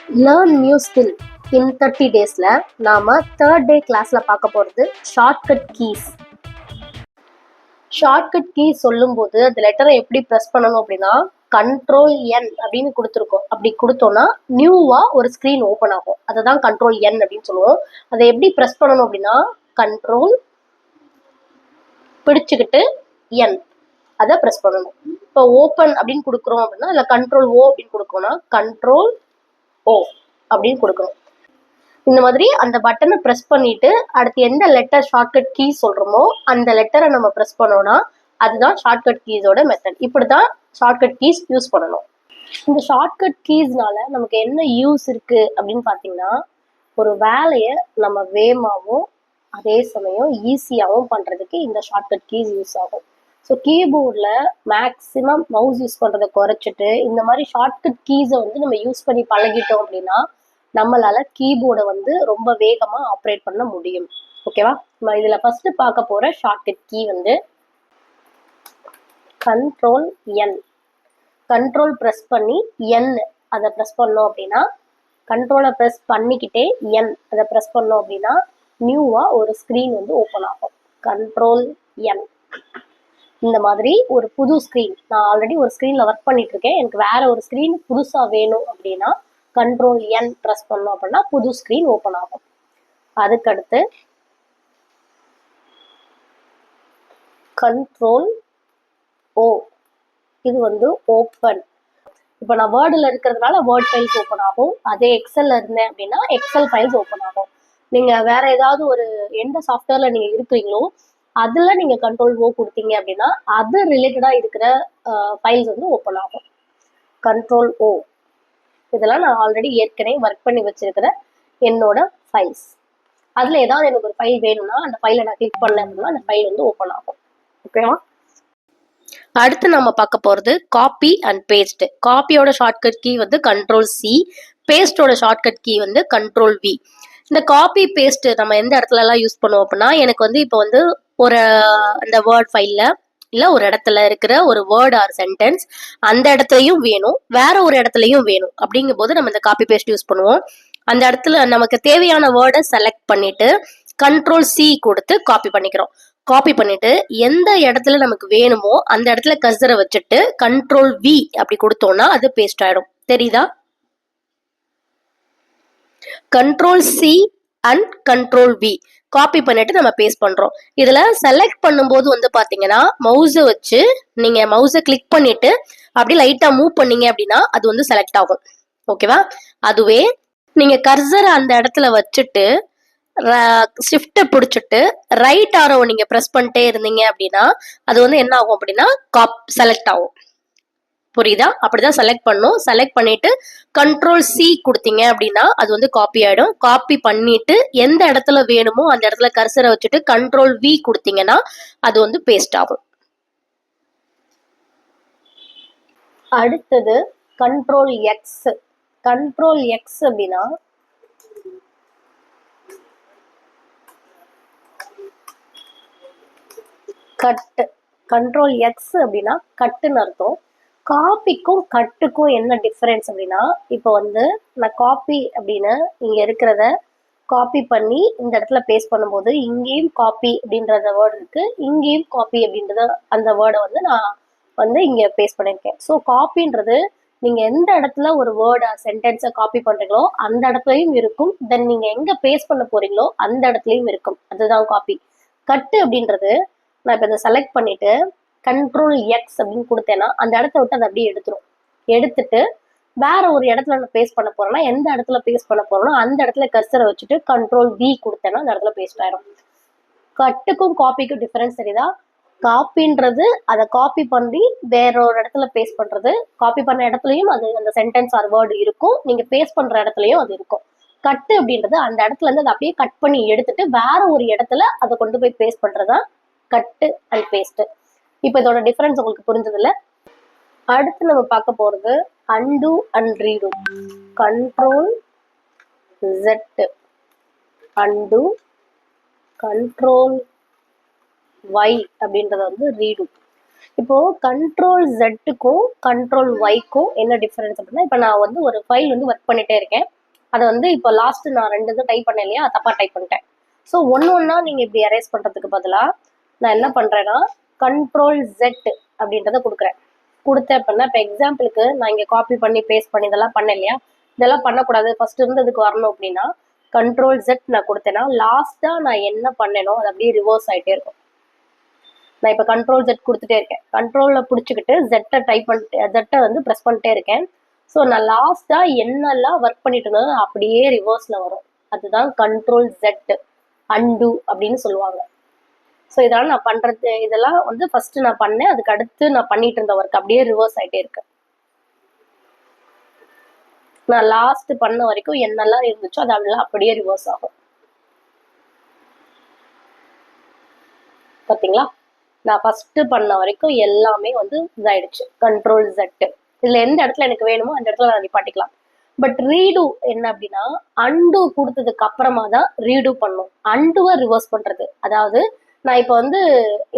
Learn new skill இன் 30 டேஸில் நாம் third day கிளாஸில் பார்க்க போகிறது ஷார்ட்கட் கீஸ். ஷார்ட்கட் கீஸ் சொல்லும்போது அந்த லெட்டரை எப்படி ப்ரெஸ் பண்ணணும் அப்படின்னா கண்ட்ரோல் என் அப்படின்னு கொடுத்துருக்கோம். அப்படி கொடுத்தோன்னா நியூவாக ஒரு ஸ்க்ரீன் ஓப்பன் ஆகும். அதை தான் கண்ட்ரோல் என் அப்படின்னு சொல்லுவோம். அதை எப்படி ப்ரெஸ் பண்ணணும் அப்படின்னா கண்ட்ரோல் பிடிச்சிக்கிட்டு என் அதை ப்ரெஸ் பண்ணணும். இப்போ ஓப்பன் அப்படின்னு கொடுக்குறோம் அப்படின்னா இல்லை கண்ட்ரோல் ஓ அப்படின்னு கொடுக்கணும்னா கண்ட்ரோல் ஓ அப்படின்னு கொடுக்கணும். இந்த மாதிரி அந்த பட்டனை ப்ரெஸ் பண்ணிட்டு அடுத்து எந்த லெட்டர் ஷார்ட்கட் கீஸ் சொல்கிறோமோ அந்த லெட்டரை நம்ம ப்ரெஸ் பண்ணோம்னா அதுதான் ஷார்ட்கட் கீஸோட மெத்தட். இப்படி தான் ஷார்ட்கட் கீஸ் யூஸ் பண்ணணும். இந்த ஷார்ட்கட் கீஸ்னால நமக்கு என்ன யூஸ் இருக்குது அப்படின்னு பார்த்தீங்கன்னா, ஒரு வேலையை நம்ம வேகமாகவும் அதே சமயம் ஈஸியாகவும் பண்ணுறதுக்கு இந்த ஷார்ட்கட் கீஸ் யூஸ் ஆகும். ஸோ கீபோர்டில் மேக்ஸிமம் மவுஸ் யூஸ் பண்ணுறதை குறைச்சிட்டு இந்த மாதிரி ஷார்ட்கட் கீஸை நம்ம யூஸ் பண்ணி பழகிட்டோம் அப்படின்னா நம்மளால் கீபோர்டை ரொம்ப வேகமாக ஆப்ரேட் பண்ண முடியும். ஓகேவா? நம்ம இதில் ஃபஸ்ட்டு பார்க்க போகிற ஷார்ட்கட் கீ கண்ட்ரோல் என். கண்ட்ரோல் ப்ரெஸ் பண்ணி என் அதை ப்ரெஸ் பண்ணோம் அப்படின்னா கண்ட்ரோலை ப்ரெஸ் பண்ணிக்கிட்டே என் அதை ப்ரெஸ் பண்ணோம் அப்படின்னா நியூவாக ஒரு ஸ்க்ரீன் ஓப்பன் ஆகும். கண்ட்ரோல் என். இந்த மாதிரி ஒரு புது ஸ்க்ரீன், நான் ஆல்ரெடி ஒரு ஸ்க்ரீனில் ஒர்க் பண்ணிட்டு இருக்கேன், எனக்கு வேற ஒரு ஸ்க்ரீன் புதுசாக வேணும் அப்படின்னா கண்ட்ரோல் என் ப்ரெஸ் பண்ணோம் அப்படின்னா புது ஸ்க்ரீன் ஓப்பன் ஆகும். அதுக்கடுத்து கண்ட்ரோல் ஓ, இது ஓப்பன். இப்போ நான் வேர்டில் இருக்கிறதுனால வேர்ட் ஃபைல்ஸ் ஓப்பன் ஆகும். அதே எக்ஸலில் இருந்தேன் அப்படின்னா எக்ஸல் ஃபைல்ஸ் ஓப்பன் ஆகும். நீங்கள் வேற ஏதாவது ஒரு எந்த சாஃப்ட்வேரில் நீங்கள் இருக்கிறீங்களோ அதில் நீங்கள் கண்ட்ரோல் ஓ கொடுத்தீங்க அப்படின்னா அது ரிலேட்டடாக இருக்கிற ஃபைல்ஸ் ஓப்பன் ஆகும். கண்ட்ரோல் ஓ, இதெல்லாம் நான் ஆல்ரெடி ஏற்கனவே ஒர்க் பண்ணி வச்சிருக்கிற என்னோட ஃபைல்ஸ். அதில் ஏதாவது எனக்கு ஒரு ஃபைல் வேணும்னா அந்த ஃபைலை நான் கிளிக் பண்ணேன் அப்படின்னா அந்த ஃபைல் ஓப்பன் ஆகும். ஓகேவா? அடுத்து நம்ம பார்க்க போகிறது காப்பி அண்ட் பேஸ்ட். காப்பியோட ஷார்ட்கட் கீ கண்ட்ரோல் சி, பேஸ்டோட ஷார்ட்கட் கீ கண்ட்ரோல் வி. இந்த காப்பி பேஸ்ட் நம்ம எந்த இடத்துலலாம் யூஸ் பண்ணுவோம் அப்படின்னா எனக்கு இப்போ ஒரு அந்த வேர்ட் ஃபைலில் இல்லை ஒரு இடத்துல இருக்கிற ஒரு வேர்ட் ஆர் சென்டென்ஸ் அந்த இடத்துலையும் வேணும், வேற ஒரு இடத்துலையும் வேணும். அப்படிங்கும் போது நம்ம இந்த காப்பி பேஸ்ட் யூஸ் பண்ணுவோம். அந்த இடத்துல நமக்கு தேவையான வேர்டை செலக்ட் பண்ணிட்டு கண்ட்ரோல் சி கொடுத்து காப்பி பண்ணிக்கிறோம். காப்பி பண்ணிட்டு எந்த இடத்துல நமக்கு வேணுமோ அந்த இடத்துல கர்சரை வச்சுட்டு கண்ட்ரோல் வி அப்படி கொடுத்தோம்னா அது பேஸ்ட் ஆயிடும். தெரியுதா? Control C and control V copy பண்ணிட்டு நம்ம பேஸ்ட் பண்றோம். இதுல செலக்ட் பண்ணும்போது பாத்தீங்கன்னா மவுஸை வச்சு நீங்க மவுஸை கிளிக் பண்ணிட்டு அப்படி லைட்டா மூவ் பண்ணீங்க அப்படின்னா அது செலக்ட் ஆகும். ஓகேவா? அதுவே நீங்க கர்சரை அந்த இடத்துல வச்சுட்டு ஷிஃப்ட்டை பிடிச்சிட்டு ரைட் ஆரோவை நீங்க ப்ரெஸ் பண்ணிட்டே இருந்தீங்க அப்படின்னா அது என்ன ஆகும் அப்படின்னா செலக்ட் ஆகும். புரியுதா? அப்படிதான் செலக்ட் பண்ணும். செலக்ட் பண்ணிட்டு கண்ட்ரோல் சி கொடுத்தீங்க அப்படின்னா அது காப்பி ஆயிடும். காப்பி பண்ணிட்டு எந்த இடத்துல வேணுமோ அந்த இடத்துல கர்சரை வச்சுட்டு கண்ட்ரோல் வி கொடுத்தீங்கன்னா அது பேஸ்ட் ஆகும். அடுத்தது கண்ட்ரோல் எக்ஸ். கண்ட்ரோல் எக்ஸ் அப்படின்னா கட்டு. கண்ட்ரோல் எக்ஸ் அப்படின்னா கட்டுன்னு அர்த்தம். காப்பிக்கும் கட்டுக்கும் என்ன டிஃபரன்ஸ் அப்படின்னா இப்போ நான் காப்பி அப்படின்னு இங்கே இருக்கிறத காப்பி பண்ணி இந்த இடத்துல பேஸ்ட் பண்ணும்போது இங்கேயும் காப்பி அப்படின்றத வேர்டு இருக்கு, இங்கேயும் காப்பி அப்படின்றத அந்த வேர்டை நான் இங்கே பேஸ்ட் பண்ணியிருக்கேன். ஸோ காப்பின்றது நீங்கள் எந்த இடத்துல ஒரு வேர்டை சென்டென்ஸை காப்பி பண்ணுறீங்களோ அந்த இடத்துலையும் இருக்கும், தென் நீங்கள் எங்கே பேஸ்ட் பண்ண போறீங்களோ அந்த இடத்துலையும் இருக்கும். அதுதான் காப்பி. கட்டு அப்படின்றது நான் இப்போ இதை செலக்ட் பண்ணிட்டு கண்ட்ரோல் எக்ஸ் அப்படின்னு கொடுத்தேன்னா அந்த இடத்த விட்டு அதை அப்படியே எடுத்துரும். எடுத்துட்டு வேற ஒரு இடத்துல நான் பேஸ்ட் பண்ண போறேன்னா எந்த இடத்துல பேஸ்ட் பண்ண போறோம்னா அந்த இடத்துல கர்சரை வச்சுட்டு கண்ட்ரோல் வி கொடுத்தேன்னா அந்த இடத்துல பேஸ்ட் ஆயிடும். கட்டுக்கும் காப்பிக்கும் டிஃபரன்ஸ் தெரியுதா? காப்பின்றது அதை காப்பி பண்ணி வேற ஒரு இடத்துல பேஸ்ட் பண்றது. காப்பி பண்ண இடத்துலையும் அது அந்த சென்டென்ஸ் ஆர் வேர்டு இருக்கும், நீங்க பேஸ்ட் பண்ற இடத்துலையும் அது இருக்கும். கட்டு அப்படின்றது அந்த இடத்துல இருந்து அதை அப்படியே கட் பண்ணி எடுத்துட்டு வேற ஒரு இடத்துல அதை கொண்டு போய் பேஸ்ட் பண்றதுதான் கட்டு அண்ட் பேஸ்ட். இப்போ இதோட டிஃபரன்ஸ் உங்களுக்கு புரிஞ்சதில்ல? அடுத்து நம்ம பார்க்க போகிறது and and read. Control Z, and, control Y அப்படின்றது ரீடு. இப்போ கண்ட்ரோல் Zக்கும் கண்ட்ரோல் Yக்கும் என்ன டிஃபரன்ஸ் அப்படின்னா இப்போ நான் ஒரு ஃபைல் ஒர்க் பண்ணிட்டே இருக்கேன். அதை வந்து இப்போ லாஸ்ட் நான் 2 இது டைப் பண்ணேன் இல்லையா, தப்பா டைப் பண்ணிட்டேன். ஸோ ஒன்னா நீங்க இப்படி எரேஸ் பண்றதுக்கு பதிலாக நான் என்ன பண்றேன்னா Ctrl Z அப்படின்றத கொடுக்குறேன். கொடுத்தேன் அப்படின்னா இப்போ எக்ஸாம்பிளுக்கு நான் இங்கே காப்பி பண்ணி பேஸ்ட் பண்ணி இதெல்லாம் பண்ணேன் இல்லையா, இதெல்லாம் பண்ணக்கூடாது, ஃபர்ஸ்ட் இருந்ததுக்கு வரணும் அப்படின்னா Ctrl Z நான் கொடுத்தேன்னா லாஸ்டா நான் என்ன பண்ணேனோ அது அப்படியே ரிவர்ஸ் ஆகிட்டே இருக்கும். நான் இப்போ Ctrl Z கொடுத்துட்டே இருக்கேன், கண்ட்ரோலில் பிடிச்சிக்கிட்டு ஜெட்டை டைப் பண்ணிட்டு ஜெட்டை வந்து ப்ரெஸ் பண்ணிட்டே இருக்கேன். ஸோ நான் லாஸ்டா என்னெல்லாம் ஒர்க் பண்ணிட்டு இருந்ததோ அப்படியே ரிவர்ஸ்ல வரும். அதுதான் Ctrl Z அண்டு அப்படின்னு சொல்லுவாங்க. ஸோ இதெல்லாம் நான் பண்றது, இதெல்லாம் வந்து ஃபர்ஸ்ட் நான் பண்ணேன், அதுக்கு அடுத்து நான் பண்ணிட்டு இருந்த ஒர்க் அப்படியே ரிவர்ஸ் ஆகிட்டே இருக்கு. நான் லாஸ்ட் பண்ண வரைக்கும் என்னெல்லாம் இருந்துச்சோ அதெல்லாம் அப்படியே ரிவர்ஸ் ஆகும். பார்த்தீங்களா, நான் ஃபர்ஸ்ட் பண்ண வரைக்கும் எல்லாமே வந்து இதாயிடுச்சு. Ctrl Z. இதுல எந்த இடத்துல எனக்கு வேணுமோ அந்த இடத்துல நான் நிப்பாட்டிக்கலாம். பட் ரீடு என்ன அப்படின்னா அண்டு கொடுத்ததுக்கு அப்புறமா தான் ரீடு பண்ணும். அண்டுவை ரிவர்ஸ் பண்றது, அதாவது நான் இப்போ வந்து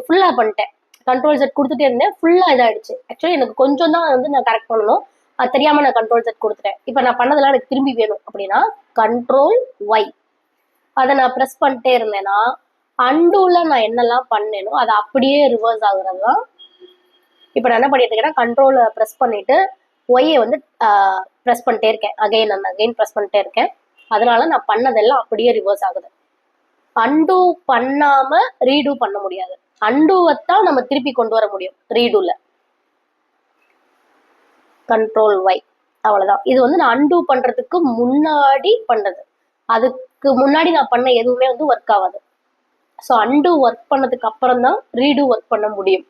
ஃபுல்லா பண்ணிட்டேன், Ctrl Z கொடுத்துட்டே இருந்தேன், ஃபுல்லா இதாயிடுச்சு. ஆக்சுவலி எனக்கு கொஞ்சம் தான் வந்து நான் கரெக்ட் பண்ணணும், அது தெரியாம நான் Ctrl Z கொடுத்துட்டேன். இப்போ நான் பண்ணதெல்லாம் எனக்கு திரும்பி வேணும் அப்படின்னா Ctrl Y அதை நான் ப்ரெஸ் பண்ணிட்டே இருந்தேன்னா அண்டுல நான் என்னெல்லாம் பண்ணேனோ அது அப்படியே ரிவர்ஸ் ஆகுறது தான். இப்போ நான் என்ன பண்ணிட்டு இருக்கேன்னா கண்ட்ரோலை ப்ரெஸ் பண்ணிட்டு ஒய்யை வந்து ப்ரெஸ் பண்ணிட்டே இருக்கேன், அகைன் அண்ட் அகைன் ப்ரெஸ் பண்ணிட்டே இருக்கேன். அதனால நான் பண்ணதெல்லாம் அப்படியே ரிவர்ஸ் ஆகுது. அண்டு பண்ணாம ரீடு பண்ண முடியாது, அண்டுவைத்தான் நம்ம திருப்பி கொண்டு வர முடியும் ரீடுல. Ctrl Y அவ்வளவுதான். இது வந்து நான் அண்டு பண்றதுக்கு முன்னாடி பண்றது, அதுக்கு முன்னாடி நான் பண்ண எதுவுமே வந்து ஒர்க் ஆகாது. ஸோ அண்டு ஒர்க் பண்ணதுக்கு அப்புறம் தான் ரீடு ஒர்க் பண்ண முடியும்.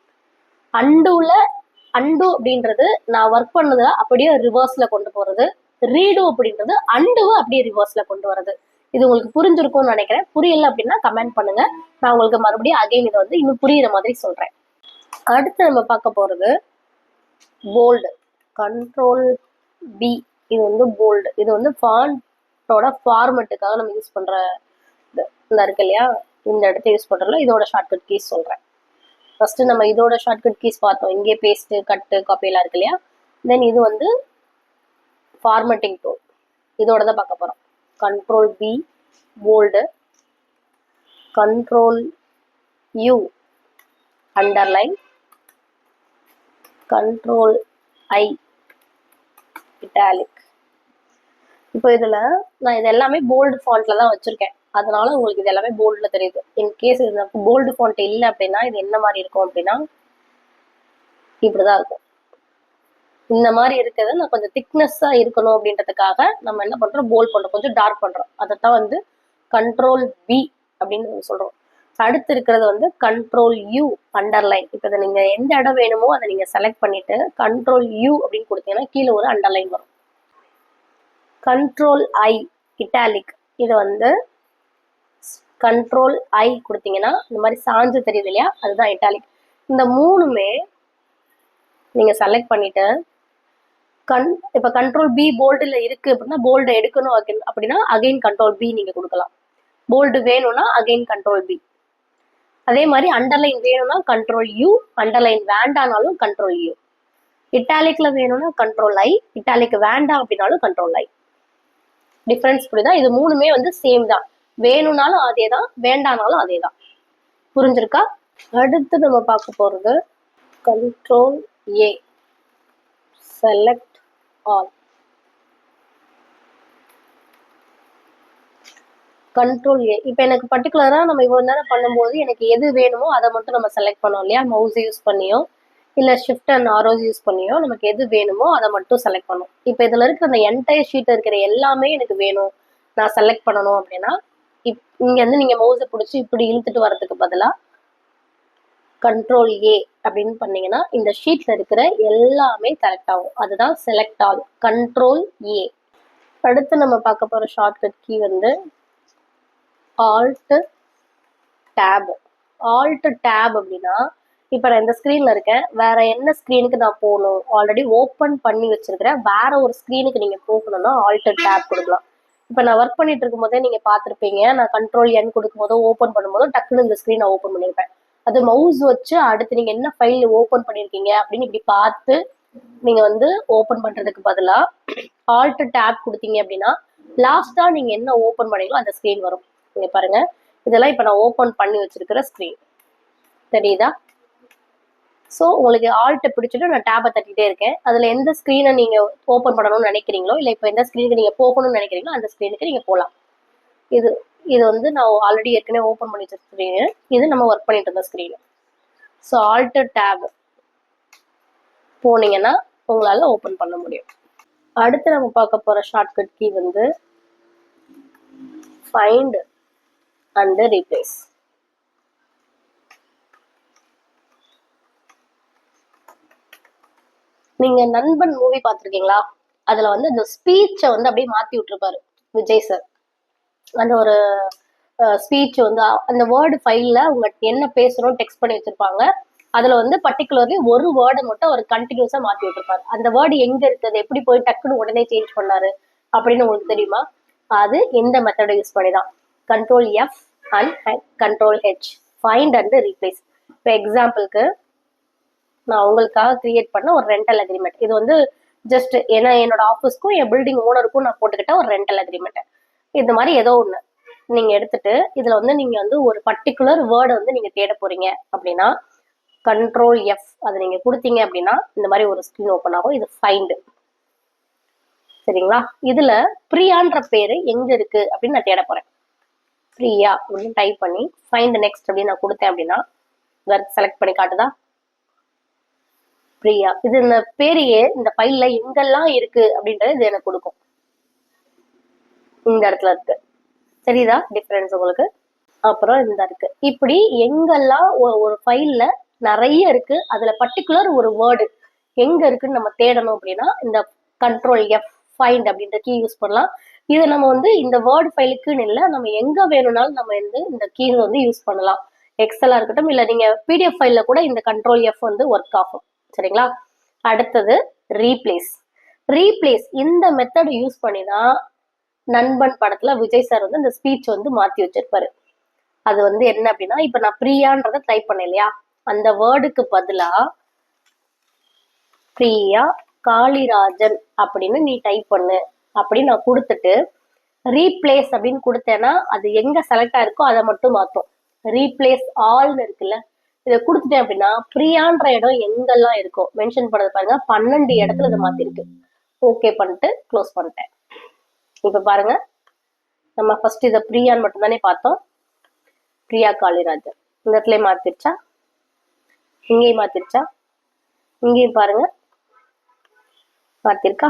அண்டு அப்படின்றது நான் ஒர்க் பண்ணதை அப்படியே ரிவர்ஸ்ல கொண்டு போறது, ரீடு அப்படின்றது அண்டுவை அப்படியே ரிவர்ஸ்ல கொண்டு வர்றது. இது உங்களுக்கு புரிஞ்சிருக்கும்னு நினைக்கிறேன். புரியல அப்படின்னா கமெண்ட் பண்ணுங்க, நான் உங்களுக்கு மறுபடியும் அகைன் இதை வந்து இன்னும் புரியுற மாதிரி சொல்றேன். அடுத்து நம்ம பார்க்க போறது போல்டு. Ctrl B, இது வந்து போல்டு. இது வந்து ஃபாண்டோட ஃபார்மெட்டுக்காக நம்ம யூஸ் பண்ற இந்த இருக்கு இல்லையா, இந்த இடத்த யூஸ் பண்றதுல இதோட ஷார்ட்கட் கீஸ் சொல்றேன். ஃபர்ஸ்ட் நம்ம இதோட ஷார்ட்கட் கீஸ் பார்த்தோம், இங்கே பேஸ்ட், கட்டு, காப்பி எல்லாம் இருக்கு இல்லையா. தென் இது வந்து ஃபார்மேட்டிங் டூல், இதோட தான் பார்க்க போறோம். Ctrl B bold, Ctrl U underline, Ctrl I italic. இப்போ இதுல நான் இது எல்லாமே போல்டு ஃபாண்ட்ல தான் வச்சிருக்கேன், அதனால உங்களுக்கு இது எல்லாமே போல்ட்ல தெரியுது. இன்கேஸ் இது போல்டு ஃபாண்ட் இல்லை அப்படின்னா இது என்ன மாதிரி இருக்கும் அப்படின்னா இப்படிதான் இருக்கும். இந்த மாதிரி இருக்கிறது நான் கொஞ்சம் திக்னஸ்ஸா இருக்கணும் அப்படின்றதுக்காக நம்ம என்ன பண்றோம், போல்ட் பண்றோம், கொஞ்சம் டார்க் பண்றோம். அதைத்தான் வந்து Ctrl B அப்படின்னு சொல்றோம். அடுத்து இருக்கிறது வந்து Ctrl U அண்டர்லைன். இப்போ இதை நீங்க எந்த இடம் வேணுமோ அதை நீங்க செலக்ட் பண்ணிட்டு Ctrl U அப்படின்னு கொடுத்தீங்கன்னா கீழே ஒரு அண்டர்லைன் வரும். Ctrl I இட்டாலிக், இது வந்து Ctrl I கொடுத்தீங்கன்னா இந்த மாதிரி சாஞ்சு தெரியுது இல்லையா, அதுதான் இட்டாலிக். இந்த மூணுமே நீங்க செலக்ட் பண்ணிட்டு இப்போ Ctrl B போல்டுல இருக்கு அப்படின்னா போல்டை எடுக்கணும் அப்படின்னா அகைன் Ctrl B நீங்க கொடுக்கலாம். போல்டு வேணும்னா அகைன் Ctrl B. அதே மாதிரி அண்டர்லைன் வேணும்னா Ctrl U, அண்டர்லைன் வேண்டானாலும் Ctrl U. இட்டாலிக்ல வேணும்னா Ctrl I, இட்டாலிக் வேண்டாம் அப்படின்னாலும் Ctrl I. டிஃபரன்ஸ் புரியுதா? இது மூணுமே வந்து சேம் தான், வேணும்னாலும் அதே தான், வேண்டானாலும் அதே தான். புரிஞ்சிருக்கா? அடுத்து நம்ம பார்க்க போறது Ctrl A select all. Ctrl A. இப்போ எனக்கு பர்டிகுலரா நம்ம இவ்வளவு நேரம் பண்ணும்போது எனக்கு எது வேணுமோ அதை மட்டும் நம்ம செலக்ட் பண்ணோம் இல்லையா, மவுஸ் யூஸ் பண்ணியோ இல்லை ஷிஃப்ட் அண்ட் ஆரோஸ் யூஸ் பண்ணியோ நமக்கு எது வேணுமோ அதை மட்டும் செலக்ட் பண்ணும். இப்போ இதில் இருக்கிற அந்த என்டையர் ஷீட்டில் இருக்கிற எல்லாமே எனக்கு வேணும், நான் செலக்ட் பண்ணணும் அப்படின்னா இங்கேருந்து நீங்கள் மவுஸை பிடிச்சி இப்படி இழுத்துட்டு வரதுக்கு பதிலாக Ctrl A அப்படின்னு பண்ணீங்கன்னா இந்த ஷீட்டில் இருக்கிற எல்லாமே செலக்ட் ஆகும். அதுதான் செலக்ட் ஆல், Ctrl A. அடுத்து நம்ம பார்க்க போகிற ஷார்ட்கட் கீ வந்து Alt Tab. Alt Tab அப்படின்னா இப்போ நான் இந்த ஸ்க்ரீனில் இருக்கேன், வேற என்ன ஸ்க்ரீனுக்கு நான் போகணும், ஆல்ரெடி ஓப்பன் பண்ணி வச்சிருக்கிறேன், வேற ஒரு ஸ்க்ரீனுக்கு நீங்கள் போகணும்னா Alt Tab கொடுக்கலாம். இப்போ நான் ஒர்க் பண்ணிட்டு இருக்கும் போதே நீங்கள் பார்த்துருப்பீங்க, நான் Ctrl N கொடுக்கும் போதோ ஓப்பன் பண்ணும்போதோ டக்குன்னு இந்த ஸ்க்ரீனை ஓப்பன் பண்ணியிருப்பேன். அது மவுஸ் வச்சு அடுத்து நீங்கள் என்ன ஃபைல் ஓப்பன் பண்ணியிருக்கீங்க அப்படின்னு இப்படி பார்த்து நீங்கள் வந்து ஓப்பன் பண்ணுறதுக்கு பதிலாக Alt Tab கொடுத்தீங்க அப்படின்னா லாஸ்டா நீங்க என்ன ஓபன் பண்ணீங்களோ அந்த ஸ்கிரீன் வரும். இங்க பாருங்க, இதெல்லாம் இப்ப நான் ஓபன் பண்ணி வச்சிருக்கிற ஸ்கிரீன் தெரியுதா? ஸோ உங்களுக்கு ஆல்ட்டை பிடிச்சிட்டு நான் டேபை தட்டிகிட்டே இருக்கேன். அதில் எந்த ஸ்க்ரீனை நீங்கள் ஓப்பன் பண்ணணும்னு நினைக்கிறீங்களோ, இல்லை இப்போ எந்த ஸ்க்ரீனுக்கு நீங்கள் போகணும்னு நினைக்கிறீங்களோ அந்த ஸ்க்ரீனுக்கு நீங்கள் போகலாம். இது இது வந்து நான் ஆல்ரெடி ஏற்கனவே ஓப்பன் பண்ணி வச்ச ஸ்க்ரீனு. இது நம்ம ஒர்க் பண்ணிட்டு இருந்த ஸ்க்ரீனு. ஸோ ஆல்ட்டு டேப் போனீங்கன்னா உங்களால் ஓப்பன் பண்ண முடியும். அடுத்து நம்ம பார்க்க போகிற ஷார்ட்கட் கீ வந்து ஃபைண்ட் அண்ட் ரீப்ளேஸ். நீங்க நண்பன் மூவி பார்த்துருக்கீங்களா? அதுல வந்து அந்த ஸ்பீச்சை வந்து அப்படியே மாத்தி விட்டுருப்பாரு விஜய் சார். அந்த ஒரு ஸ்பீச் வந்து அந்த வேர்டு ஃபைல்ல அவங்க என்ன பேசுறோம் டெக்ஸ்ட் பண்ணி வச்சிருப்பாங்க. அதுல வந்து பர்டிகுலர்லி ஒரு வேர்டை மட்டும் அவர் கண்டினியூஸா மாத்தி விட்டுருப்பாரு. அந்த வேர்டு எங்க இருக்குது, எப்படி போய் டக்குன்னு உடனே சேஞ்ச் பண்ணாரு அப்படின்னு உங்களுக்கு தெரியுமா? அது இந்த மெத்தடை யூஸ் பண்ணி தான். Control F and control H, find and replace. இப்போ எக்ஸாம்பிளுக்கு நான் உங்களுக்காக கிரியேட் பண்ண ஒரு ரெண்டல் அக்ரிமெண்ட். இது வந்து ஜஸ்ட் ஏன்னா என்னோட ஆஃபீஸ்க்கும் என் பில்டிங் ஓனருக்கும் நான் போட்டுக்கிட்ட ஒரு ரெண்டல் அக்ரிமெண்ட். இந்த மாதிரி ஏதோ ஒன்று நீங்க எடுத்துட்டு இதுல வந்து நீங்க வந்து ஒரு பர்டிகுலர் வேர்டை வந்து நீங்க தேட போறீங்க அப்படின்னா கண்ட்ரோல் எஃப் அதை நீங்க கொடுத்தீங்க அப்படின்னா இந்த மாதிரி ஒரு ஸ்கிரீன் ஓப்பன் ஆகும். இது ஃபைண்டு, சரிங்களா? இதுல பிரியான்ற பேரு எங்க இருக்கு அப்படின்னு நான் தேட போறேன். பிரியா அப்படின்னு டைப் பண்ணி ஃபைண்ட் நெக்ஸ்ட் அப்படின்னு நான் கொடுத்தேன் அப்படின்னா செலக்ட் பண்ணி காட்டுதா? பிரியா. இது இந்த பேரையே இந்த ஃபைல்ல எங்கெல்லாம் இருக்கு அப்படின்றது இது எனக்கு கொடுக்கும். இந்த இடத்துல இருக்கு, சரிதா டிஃபரன்ஸ் உங்களுக்கு? அப்புறம் இந்த இருக்கு. இப்படி எங்கெல்லாம் ஒரு ஃபைல்ல நிறைய இருக்கு, அதுல பர்டிகுலர் ஒரு வேர்டு எங்க இருக்குன்னு நம்ம தேடணும் அப்படின்னா இந்த கண்ட்ரோல் எஃப் ஃபைண்ட் அப்படின்ற கீ யூஸ் பண்ணலாம். இது நம்ம வந்து இந்த வேர்டு ஃபைலுக்குன்னு இல்லை, நம்ம எங்க வேணும்னாலும் நம்ம வந்து இந்த கீ வந்து யூஸ் பண்ணலாம். எக்ஸலா இருக்கட்டும், இல்லை நீங்க பிடிஎஃப் ஃபைல்ல கூட இந்த கண்ட்ரோல் எஃப் வந்து ஒர்க் ஆகும், சரிங்களா? அடுத்தது ரீப்ளேஸ். ரீப்ளேஸ் இந்த மெத்தட் யூஸ் பண்ணி தான் நண்பன் படத்துல விஜய் சார் வந்து இந்த ஸ்பீச் வந்து மாத்தி வச்சிருப்பாரு. அது வந்து என்ன அப்படின்னா, இப்ப நான் பிரியான்றத டைப் பண்ணேன் இல்லையா, அந்த வேர்டுக்கு பதிலா பிரியா காளிராஜன் அப்படின்னு நீ டைப் பண்ணு அப்படின்னு நான் கொடுத்துட்டு ரீப்ளேஸ் அப்படின்னு கொடுத்தேன்னா அது எங்க செலக்ட் ஆயிருக்கோ அதை மட்டும் மாத்தும். ரீப்ளேஸ் ஆல்னு இருக்குல்ல, இதை கொடுத்துட்டேன் அப்படின்னா பிரியான்ற இடம் எங்கெல்லாம் இருக்கோ மென்ஷன் பண்ணது பாருங்க, 12 இடத்துல இதை மாத்திருக்கு. ஓகே பண்ணிட்டு க்ளோஸ் பண்ணிட்டேன். இப்ப பாருங்க, நம்ம ஃபர்ஸ்ட் இதை பிரியான்னு மட்டும் தானே பார்த்தோம். பிரியா காளிராஜன் இந்த இடத்துல மாத்திருச்சா, இங்கேயும் மாத்திருச்சா, இங்கேயும் பாருங்க மாத்திருக்கா,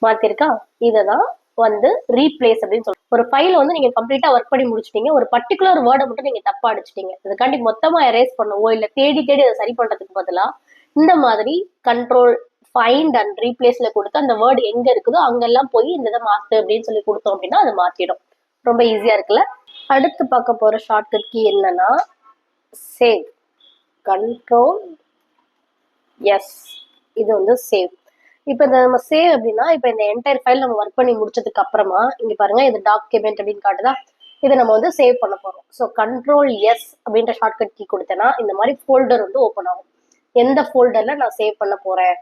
மாத்திருக்கா. இததான் வந்து ரீப்ளேஸ் அப்படின்னு சொல்லுவோம். ஒரு ஃபைல வந்து நீங்க கம்ப்ளீட்டா ஒர்க் பண்ணி முடிச்சிட்டீங்க, ஒரு பர்டிகுலர் வேர்டை மட்டும் நீங்க தப்பா அடிச்சிட்டீங்க, அதுக்காண்டி மொத்தமா எரேஸ் பண்ணவோ இல்ல தேடி தேடி அதை சரி பண்றதுக்கு பதிலா இந்த மாதிரி கண்ட்ரோல் ஃபைண்ட் அண்ட் ரீப்ளேஸ்ல கொடுத்து அந்த வேர்டு எங்க இருக்குதோ அங்கெல்லாம் போய் இந்த இதை மாத்து அப்படின்னு சொல்லி கொடுத்தோம் அப்படின்னா அது மாத்திடும். ரொம்ப ஈஸியா இருக்குல்ல? அடுத்து பார்க்க போற ஷார்ட்கட் கீ என்னன்னா சேவ். கண்ட்ரோல் எஸ், இது வந்து சேவ். இப்போ இந்த நம்ம சேவ் அப்படின்னா இப்போ இந்த என்டையர் ஃபைல் நம்ம ஒர்க் பண்ணி முடிச்சதுக்கு அப்புறமா இங்க பாருங்க இது டாக்குமெண்ட் அப்படின்னு காட்டுதா, இதை நம்ம வந்து சேவ் பண்ண போறோம். ஸோ கண்ட்ரோல் எஸ் அப்படின்ற ஷார்ட்கட் கீ கொடுத்தேன்னா இந்த மாதிரி ஃபோல்டர் வந்து ஓப்பன் ஆகும். எந்த ஃபோல்டர்ல நான் சேவ் பண்ண போறேன்,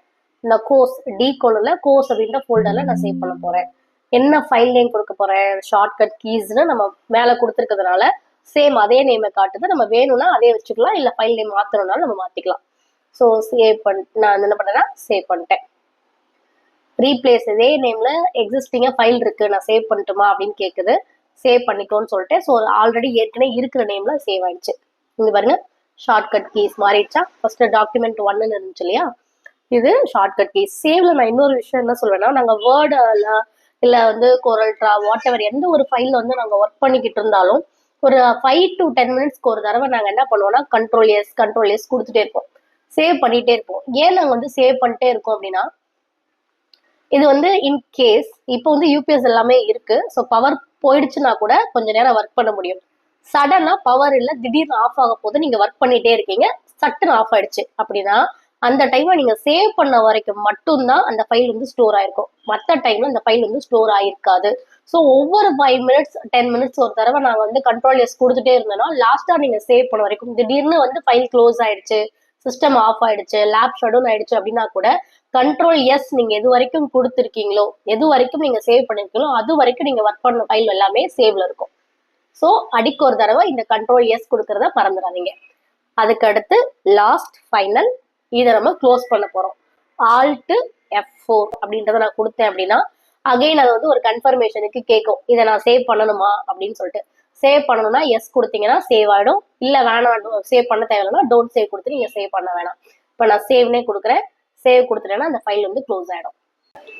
இந்த கோர்ஸ் டி கோலன்ல கோர்ஸ் அப்படின்ற ஃபோல்டர்ல நான் சேவ் பண்ண போறேன். என்ன ஃபைல் நேம் கொடுக்க போறேன், ஷார்ட்கட் கீஸ்னு நம்ம மேல கொடுத்துருக்கிறதுனால சேம் அதே நேமை காட்டுது. நம்ம வேணும்னா அதே வச்சுக்கலாம், இல்லை ஃபைல் நேம் மாத்தணும்னாலும் நம்ம மாத்திக்கலாம். ஸோ சேவ் நான் என்ன பண்ணேன்னா சேவ் பண்ணிட்டேன். ரீப்ளேஸ் இதே நேம்ல எக்ஸிஸ்டிங்கா ஃபைல் இருக்கு, நான் சேவ் பண்ணட்டுமா அப்படின்னு கேட்குது. சேவ் பண்ணிக்கோன்னு சொல்லிட்டு ஸோ ஆல்ரெடி ஏற்கனவே இருக்கிற நேம்ல சேவ் ஆயிடுச்சு. இங்க பாருங்க ஷார்ட்கட் கீஸ் மாறிடுச்சா. ஃபர்ஸ்ட் டாக்குமெண்ட் 1ன்னு இருந்துச்சு இல்லையா, இது ஷார்ட்கட் கீஸ். சேவ்ல நான் இன்னொரு விஷயம் என்ன சொல்வேன்னா, நாங்க வேர்டில் இல்ல வந்து கொரல்ட்ரா வாட் எவர் எந்த ஒரு ஃபைல்ல வந்து நாங்க ஒர்க் பண்ணிக்கிட்டு இருந்தாலும் ஒரு 5 to 10 மினிட்ஸ்க்கு ஒரு தடவை நாங்க என்ன பண்ணுவோம்னா கண்ட்ரோல் எஸ் கொடுத்துட்டே இருப்போம், சேவ் பண்ணிட்டே இருப்போம். ஏன் நாங்க வந்து சேவ் பண்ணிட்டே இருக்கோம் அப்படின்னா, இது வந்து இன்கேஸ் இப்போ வந்து யூபிஎஸ் எல்லாமே இருக்கு, ஸோ பவர் போயிடுச்சுன்னா கூட கொஞ்ச நேரம் ஒர்க் பண்ண முடியும். சடனா பவர் இல்லை, திடீர்னு ஆஃப் ஆக போது நீங்க ஒர்க் பண்ணிட்டே இருக்கீங்க, சட்டுன்னு ஆஃப் ஆயிடுச்சு அப்படின்னா அந்த டைம்ல நீங்க சேவ் பண்ண வரைக்கும் மட்டும்தான் அந்த ஃபைல் வந்து ஸ்டோர் ஆயிருக்கும், மற்ற டைம்ல அந்த ஃபைல் வந்து ஸ்டோர் ஆயிருக்காது. ஸோ ஒவ்வொரு 5 மினிட்ஸ் 10 மினிட்ஸ் ஒரு தடவை நான் வந்து கண்ட்ரோல் எஸ் கொடுத்துட்டே இருந்தேன்னா லாஸ்டா நீங்க சேவ் பண்ண வரைக்கும் திடீர்னு வந்து ஃபைல் க்ளோஸ் ஆயிடுச்சு, சிஸ்டம் ஆஃப் ஆயிடுச்சு, லேப் ஷடவுன் ஆயிடுச்சு அப்படின்னா கூட கண்ட்ரோல் எஸ் நீங்க எது வரைக்கும் கொடுத்துருக்கீங்களோ, எது வரைக்கும் நீங்க சேவ் பண்ணிருக்கீங்களோ அது வரைக்கும் நீங்க ஒர்க் பண்ண ஃபைல் எல்லாமே சேவ்ல இருக்கும். ஸோ அடிக்கு ஒரு தடவை இந்த கண்ட்ரோல் எஸ் கொடுக்கறத மறந்துடாதீங்க. அதுக்கு அடுத்து லாஸ்ட் ஃபைனல் இதை நம்ம க்ளோஸ் பண்ண போறோம். ஆல்ட் F4 அப்படின்றத நான் கொடுத்தேன் அப்படின்னா அகைன் அது வந்து ஒரு கன்ஃபர்மேஷனுக்கு கேட்கும், இதை நான் சேவ் பண்ணணுமா அப்படின்னு சொல்லிட்டு. சேவ் பண்ணணும்னா எஸ் கொடுத்தீங்கன்னா சேவ் ஆயிடும். இல்லை வேணாம் சேவ் பண்ண தேவையில்லைன்னா டோன்ட் சேவ் கொடுத்து நீங்க சேவ் பண்ண வேணாம். இப்போ நான் சேவ்னே கொடுக்குறேன். சேவ் கொடுத்துட்டேன்னா அந்த ஃபைல் வந்து க்ளோஸ் ஆயிடும்.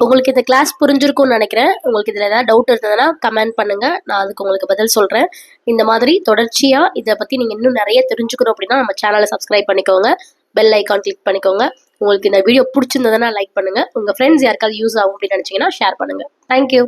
உங்களுக்கு இந்த கிளாஸ் புரிஞ்சிருக்கும்னு நினைக்கிறேன். உங்களுக்கு இதில் ஏதாவது டவுட் இருந்ததுன்னா கமெண்ட் பண்ணுங்க, நான் அதுக்கு உங்களுக்கு பதில் சொல்கிறேன். இந்த மாதிரி தொடர்ச்சியாக இதை பற்றி நீங்கள் இன்னும் நிறைய தெரிஞ்சுக்கணும் அப்படின்னா நம்ம சேனலை சப்ஸ்கிரைப் பண்ணிக்கோங்க, பெல் ஐக்கான் கிளிக் பண்ணிக்கோங்க. உங்களுக்கு இந்த வீடியோ பிடிச்சிருந்ததுன்னா லைக் பண்ணுங்கள். உங்கள் ஃப்ரெண்ட்ஸ் யாருக்காவது யூஸ் ஆகும் அப்படின்னு நினச்சிங்கன்னா ஷேர் பண்ணுங்கள். தேங்க்யூ.